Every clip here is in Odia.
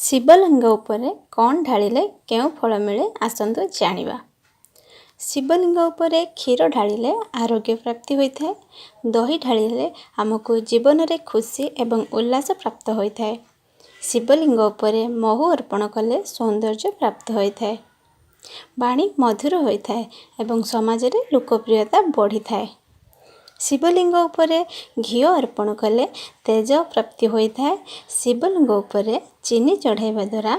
ଶିବଲିଙ୍ଗ ଉପରେ କ'ଣ ଢାଳିଲେ କେଉଁ ଫଳ ମିଳେ ଆସନ୍ତୁ ଜାଣିବା। ଶିବଲିଙ୍ଗ ଉପରେ କ୍ଷୀର ଢାଳିଲେ ଆରୋଗ୍ୟ ପ୍ରାପ୍ତି ହୋଇଥାଏ। ଦହି ଢାଳିଲେ ଆମକୁ ଜୀବନରେ ଖୁସି ଏବଂ ଉଲ୍ଲାସ ପ୍ରାପ୍ତ ହୋଇଥାଏ। ଶିବଲିଙ୍ଗ ଉପରେ ମହୁ ଅର୍ପଣ କଲେ ସୌନ୍ଦର୍ଯ୍ୟ ପ୍ରାପ୍ତ ହୋଇଥାଏ। ବାଣୀ ମଧୁର ହୋଇଥାଏ ଏବଂ ସମାଜରେ ଲୋକପ୍ରିୟତା ବଢ଼ିଥାଏ। ଶିବଲିଙ୍ଗ ଉପରେ ଘିଅ ଅର୍ପଣ କଲେ ତେଜ ପ୍ରାପ୍ତି ହୋଇଥାଏ। ଶିବଲିଙ୍ଗ ଉପରେ ଚିନି ଚଢ଼ାଇବା ଦ୍ୱାରା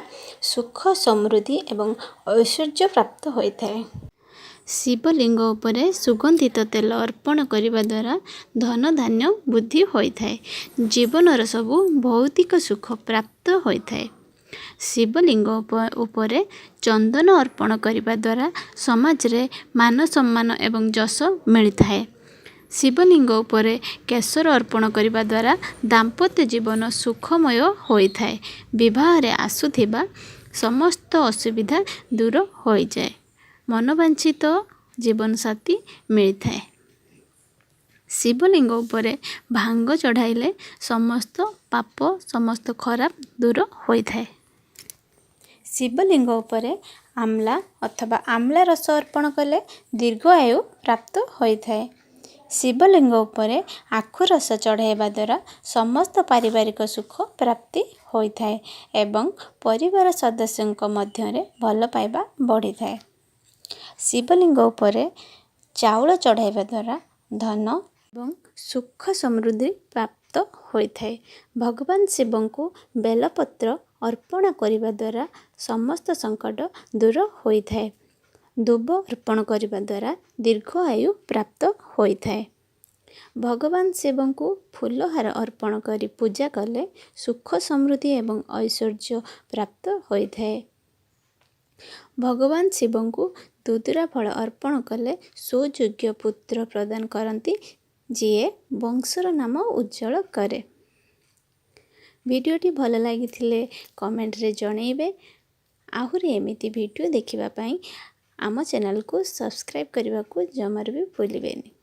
ସୁଖ ସମୃଦ୍ଧି ଏବଂ ଐଶ୍ୱର୍ଯ୍ୟ ପ୍ରାପ୍ତ ହୋଇଥାଏ। ଶିବଲିଙ୍ଗ ଉପରେ ସୁଗନ୍ଧିତ ତେଲ ଅର୍ପଣ କରିବା ଦ୍ୱାରା ଧନ ଧାନ୍ୟ ବୃଦ୍ଧି ହୋଇଥାଏ। ଜୀବନର ସବୁ ଭୌତିକ ସୁଖ ପ୍ରାପ୍ତ ହୋଇଥାଏ। ଶିବଲିଙ୍ଗ ଉପରେ ଚନ୍ଦନ ଅର୍ପଣ କରିବା ଦ୍ୱାରା ସମାଜରେ ମାନ ସମ୍ମାନ ଏବଂ ଯଶ ମିଳିଥାଏ। ଶିବଲିଙ୍ଗ ଉପରେ କେଶର ଅର୍ପଣ କରିବା ଦ୍ୱାରା ଦାମ୍ପତ୍ୟ ଜୀବନ ସୁଖମୟ ହୋଇଥାଏ। ବିବାହରେ ଆସୁଥିବା ସମସ୍ତ ଅସୁବିଧା ଦୂର ହୋଇଯାଏ। ମନବାଞ୍ଛିତ ଜୀବନସାଥୀ ମିଳିଥାଏ। ଶିବଲିଙ୍ଗ ଉପରେ ଭାଙ୍ଗ ଚଢ଼ାଇଲେ ସମସ୍ତ ପାପ ସମସ୍ତ ଖରାପ ଦୂର ହୋଇଥାଏ। ଶିବଲିଙ୍ଗ ଉପରେ ଆମ୍ଲା ଅଥବା ଆମ୍ଲା ରସ ଅର୍ପଣ କଲେ ଦୀର୍ଘ ଆୟୁ ପ୍ରାପ୍ତ ହୋଇଥାଏ। ଶିବଲିଙ୍ଗ ଉପରେ ଆଖୁ ରସ ଚଢ଼ାଇବା ଦ୍ୱାରା ସମସ୍ତ ପାରିବାରିକ ସୁଖ ପ୍ରାପ୍ତି ହୋଇଥାଏ ଏବଂ ପରିବାର ସଦସ୍ୟଙ୍କ ମଧ୍ୟରେ ଭଲ ପାଇବା ବଢ଼ିଥାଏ। ଶିବଲିଙ୍ଗ ଉପରେ ଚାଉଳ ଚଢ଼ାଇବା ଦ୍ୱାରା ଧନ ଏବଂ ସୁଖ ସମୃଦ୍ଧି ପ୍ରାପ୍ତ ହୋଇଥାଏ। ଭଗବାନ ଶିବଙ୍କୁ ବେଲପତ୍ର ଅର୍ପଣ କରିବା ଦ୍ୱାରା ସମସ୍ତ ସଙ୍କଟ ଦୂର ହୋଇଥାଏ। ଦୁବ ଅର୍ପଣ କରିବା ଦ୍ୱାରା ଦୀର୍ଘ ଆୟୁ ପ୍ରାପ୍ତ ହୋଇଥାଏ। ଭଗବାନ ଶିବଙ୍କୁ ଫୁଲହାର ଅର୍ପଣ କରି ପୂଜା କଲେ ସୁଖ ସମୃଦ୍ଧି ଏବଂ ଐଶ୍ୱର୍ଯ୍ୟ ପ୍ରାପ୍ତ ହୋଇଥାଏ। ଭଗବାନ ଶିବଙ୍କୁ ଦୁଦୁରା ଫଳ ଅର୍ପଣ କଲେ ସୁଯୋଗ୍ୟ ପୁତ୍ର ପ୍ରଦାନ କରନ୍ତି, ଯିଏ ବଂଶର ନାମ ଉଜ୍ଜ୍ୱଳ କରେ। ଭିଡ଼ିଓଟି ଭଲ ଲାଗିଥିଲେ କମେଣ୍ଟରେ ଜଣାଇବେ। ଆହୁରି ଏମିତି ଭିଡ଼ିଓ ଦେଖିବା ପାଇଁ ଆମ ଚ୍ୟାନେଲକୁ ସବସ୍କ୍ରାଇବ୍ କରିବାକୁ ଜମାରୁ ବି ଭୁଲିବେନି।